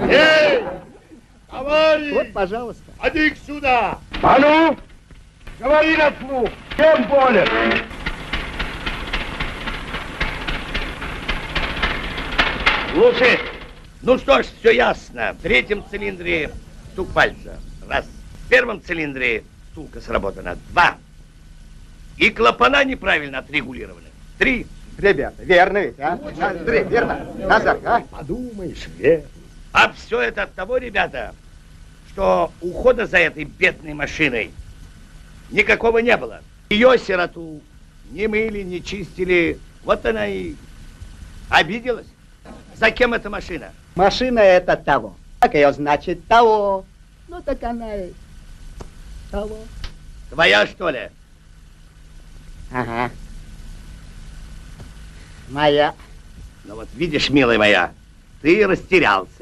Эй, товарищ! Вот, пожалуйста. Иди сюда! А ну, говори на слух, чем болен? Слушай, ну что ж, все ясно. В третьем цилиндре стук пальца. Раз. В первом цилиндре втулка сработана. Два. И клапана неправильно отрегулированы. Три. Ребята, верно ведь, а? Андрей, верно? Назар, а? Подумаешь, верно. А все это от того, ребята, что ухода за этой бедной машиной никакого не было. Ее сироту не мыли, не чистили. Вот она и обиделась. За кем эта машина? Машина это того. Как ее значит того? Ну так она и того. Твоя, что ли? Ага. Моя. Ну вот видишь, милая моя, ты растерялся.